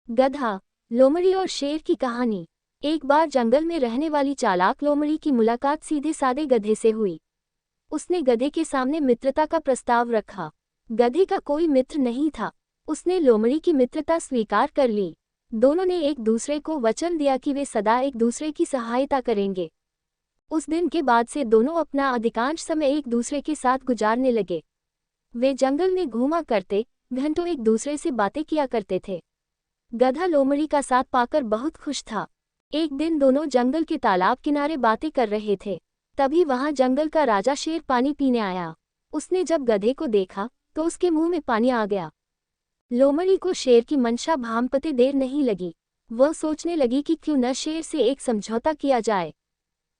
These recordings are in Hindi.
गधा, लोमड़ी और शेर की कहानी। एक बार जंगल में रहने वाली चालाक लोमड़ी की मुलाकात सीधे सादे गधे से हुई। उसने गधे के सामने मित्रता का प्रस्ताव रखा। गधे का कोई मित्र नहीं था। उसने लोमड़ी की मित्रता स्वीकार कर ली। दोनों ने एक दूसरे को वचन दिया कि वे सदा एक दूसरे की सहायता करेंगे। उस दिन के बाद से दोनों अपना अधिकांश समय एक दूसरे के साथ गुजारने लगे। वे जंगल में घूमा करते, घंटों एक दूसरे से बातें किया करते थे। गधा लोमड़ी का साथ पाकर बहुत खुश था। एक दिन दोनों जंगल के तालाब किनारे बातें कर रहे थे। तभी वहां जंगल का राजा शेर पानी पीने आया। उसने जब गधे को देखा तो उसके मुंह में पानी आ गया। लोमड़ी को शेर की मंशा भांपते देर नहीं लगी। वह सोचने लगी कि क्यों न शेर से एक समझौता किया जाए।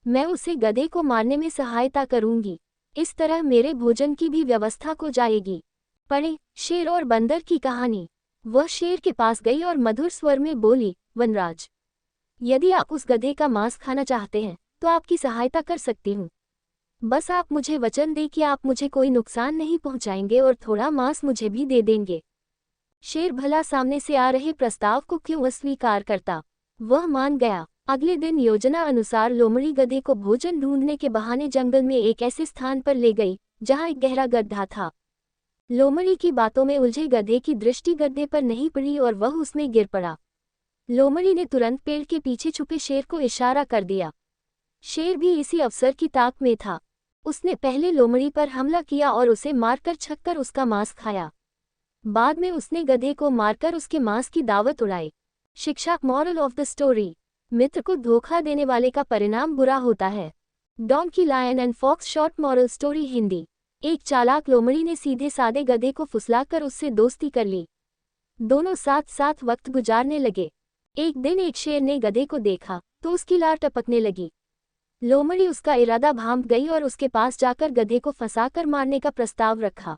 मैं उसे गधे को मारने में सहायता करूंगी। इस तरह मेरे भोजन की भी व्यवस्था हो जाएगी। पढ़ें शेर और बंदर की कहानी। वह शेर के पास गई और मधुर स्वर में बोली, वनराज, यदि आप उस गधे का मांस खाना चाहते हैं तो आपकी सहायता कर सकती हूँ। बस आप मुझे वचन दें कि आप मुझे कोई नुकसान नहीं पहुंचाएंगे और थोड़ा मांस मुझे भी दे देंगे। शेर भला सामने से आ रहे प्रस्ताव को क्यों अस्वीकार करता। वह मान गया। अगले दिन योजना अनुसार लोमड़ी गधे को भोजन ढूंढने के बहाने जंगल में एक ऐसे स्थान पर ले गई जहां एक गहरा गड्ढा था। लोमड़ी की बातों में उलझे गधे की दृष्टि गड्ढे पर नहीं पड़ी और वह उसमें गिर पड़ा। लोमड़ी ने तुरंत पेड़ के पीछे छुपे शेर को इशारा कर दिया। शेर भी इसी अवसर की ताक में था। उसने पहले लोमड़ी पर हमला किया और उसे मारकर छक्कर उसका मांस खाया। बाद में उसने गधे को मारकर उसके मांस की दावत उड़ाई। शिक्षा, मॉरल ऑफ द स्टोरी, मित्र को धोखा देने वाले का परिणाम बुरा होता है। Donkey, lion and fox short moral story Hindi. एक चालाक लोमड़ी ने सीधे सादे गधे को फुसलाकर उससे दोस्ती कर ली। दोनों साथ साथ वक्त गुजारने लगे। एक दिन एक शेर ने गधे को देखा तो उसकी लार टपकने लगी। लोमड़ी उसका इरादा भांप गई और उसके पास जाकर गधे को फंसाकर मारने का प्रस्ताव रखा।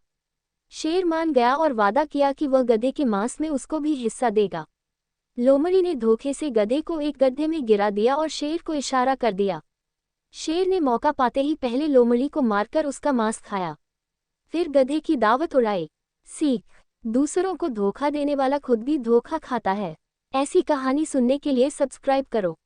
शेर मान गया और वादा किया कि वह गधे के मांस में उसको भी हिस्सा देगा। लोमड़ी ने धोखे से गधे को एक गड्ढे में गिरा दिया और शेर को इशारा कर दिया। शेर ने मौका पाते ही पहले लोमड़ी को मारकर उसका मांस खाया, फिर गधे की दावत उड़ाई। सीख, दूसरों को धोखा देने वाला खुद भी धोखा खाता है। ऐसी कहानी सुनने के लिए सब्सक्राइब करो।